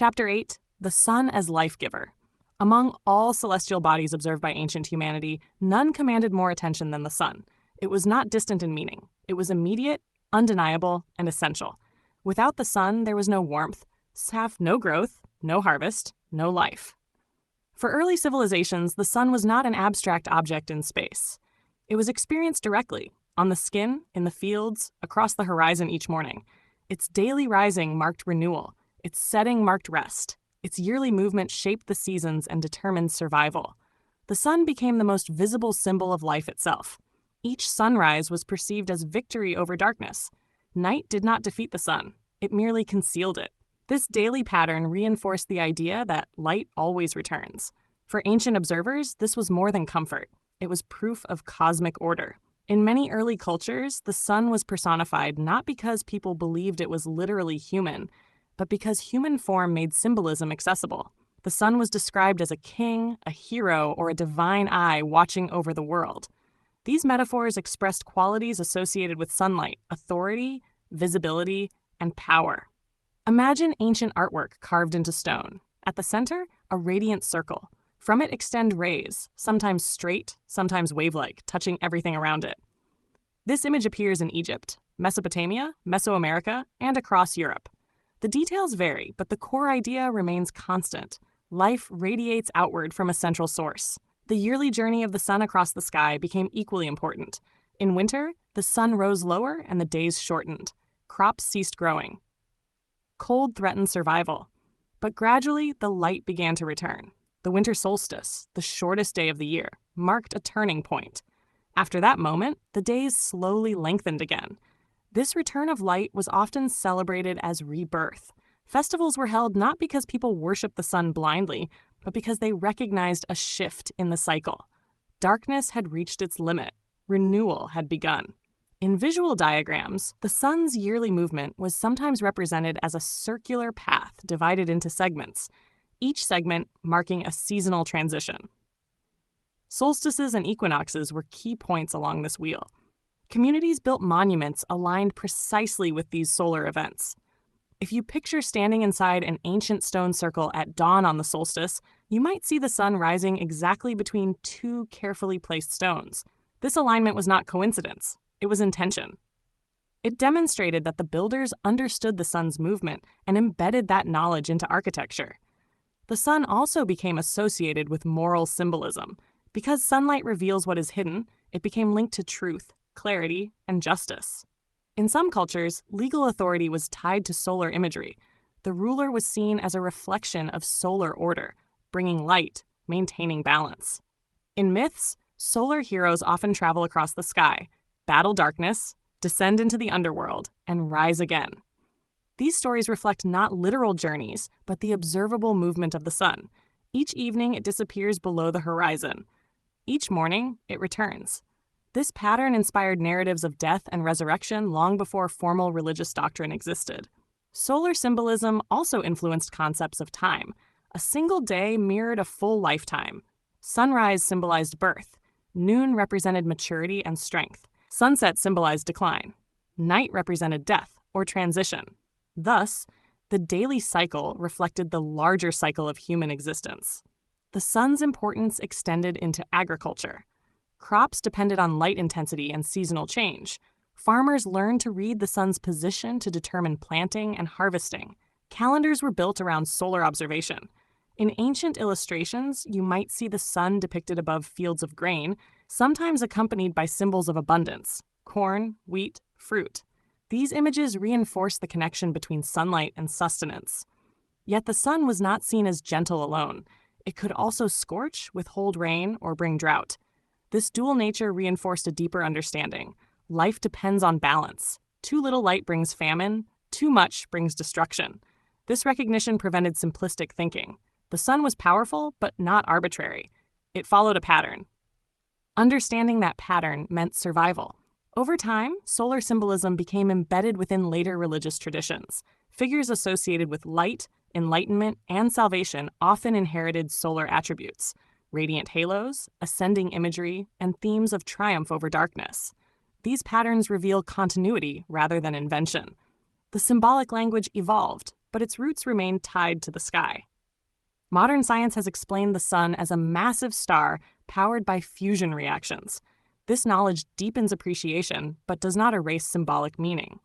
Chapter 8, The Sun as Life Giver. Among all celestial bodies observed by ancient humanity, none commanded more attention than the sun. It was not distant in meaning. It was immediate, undeniable, and essential. Without the sun, there was no warmth, no growth, no harvest, no life. For early civilizations, the sun was not an abstract object in space. It was experienced directly, on the skin, in the fields, across the horizon each morning. Its daily rising marked renewal. Its setting marked rest. Its yearly movement shaped the seasons and determined survival. The sun became the most visible symbol of life itself. Each sunrise was perceived as victory over darkness. Night did not defeat the sun. It merely concealed it. This daily pattern reinforced the idea that light always returns. For ancient observers, this was more than comfort. It was proof of cosmic order. In many early cultures, the sun was personified not because people believed it was literally human, but because human form made symbolism accessible. The sun was described as a king, a hero, or a divine eye watching over the world. These metaphors expressed qualities associated with sunlight: authority, visibility, and power. Imagine ancient artwork carved into stone. At the center, a radiant circle. From it extend rays, sometimes straight, sometimes wave-like, touching everything around it. This image appears in Egypt, Mesopotamia, Mesoamerica, and across Europe. The details vary, but the core idea remains constant. Life radiates outward from a central source. The yearly journey of the sun across the sky became equally important. In winter, the sun rose lower and the days shortened. Crops ceased growing. Cold threatened survival. But gradually, the light began to return. The winter solstice, the shortest day of the year, marked a turning point. After that moment, the days slowly lengthened again. This return of light was often celebrated as rebirth. Festivals were held not because people worshiped the sun blindly, but because they recognized a shift in the cycle. Darkness had reached its limit. Renewal had begun. In visual diagrams, the sun's yearly movement was sometimes represented as a circular path divided into segments, each segment marking a seasonal transition. Solstices and equinoxes were key points along this wheel. Communities built monuments aligned precisely with these solar events. If you picture standing inside an ancient stone circle at dawn on the solstice, you might see the sun rising exactly between two carefully placed stones. This alignment was not coincidence. It was intention. It demonstrated that the builders understood the sun's movement and embedded that knowledge into architecture. The sun also became associated with moral symbolism. Because sunlight reveals what is hidden, it became linked to truth, clarity, and justice. In some cultures, legal authority was tied to solar imagery. The ruler was seen as a reflection of solar order, bringing light, maintaining balance. In myths, solar heroes often travel across the sky, battle darkness, descend into the underworld, and rise again. These stories reflect not literal journeys, but the observable movement of the sun. Each evening, it disappears below the horizon. Each morning, it returns. This pattern inspired narratives of death and resurrection long before formal religious doctrine existed. Solar symbolism also influenced concepts of time. A single day mirrored a full lifetime. Sunrise symbolized birth. Noon represented maturity and strength. Sunset symbolized decline. Night represented death or transition. Thus, the daily cycle reflected the larger cycle of human existence. The sun's importance extended into agriculture. Crops depended on light intensity and seasonal change. Farmers learned to read the sun's position to determine planting and harvesting. Calendars were built around solar observation. In ancient illustrations, you might see the sun depicted above fields of grain, sometimes accompanied by symbols of abundance: corn, wheat, fruit. These images reinforce the connection between sunlight and sustenance. Yet the sun was not seen as gentle alone. It could also scorch, withhold rain, or bring drought. This dual nature reinforced a deeper understanding. Life depends on balance. Too little light brings famine, too much brings destruction. This recognition prevented simplistic thinking. The sun was powerful, but not arbitrary. It followed a pattern. Understanding that pattern meant survival. Over time, solar symbolism became embedded within later religious traditions. Figures associated with light, enlightenment, and salvation often inherited solar attributes: radiant halos, ascending imagery, and themes of triumph over darkness. These patterns reveal continuity rather than invention. The symbolic language evolved. but its roots remain tied to the sky. Modern science has explained the sun as a massive star powered by fusion reactions. This knowledge deepens appreciation, but does not erase symbolic meaning.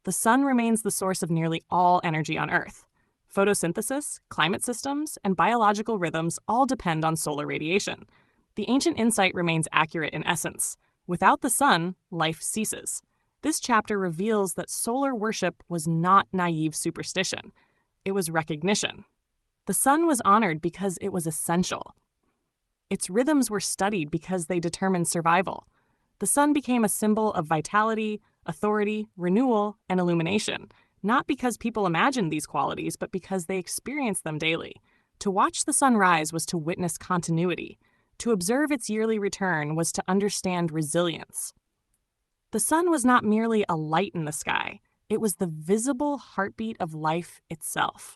The sun remains the source of nearly all energy on Earth. Photosynthesis, climate systems, and biological rhythms all depend on solar radiation. The ancient insight remains accurate in essence. Without the sun, life ceases. This chapter reveals that solar worship was not naive superstition. It was recognition. The sun was honored because it was essential. Its rhythms were studied because they determined survival. The sun became a symbol of vitality, authority, renewal, and illumination, not because people imagined these qualities, but because they experienced them daily. To watch the sun rise was to witness continuity. To observe its yearly return was to understand resilience. The sun was not merely a light in the sky, it was the visible heartbeat of life itself.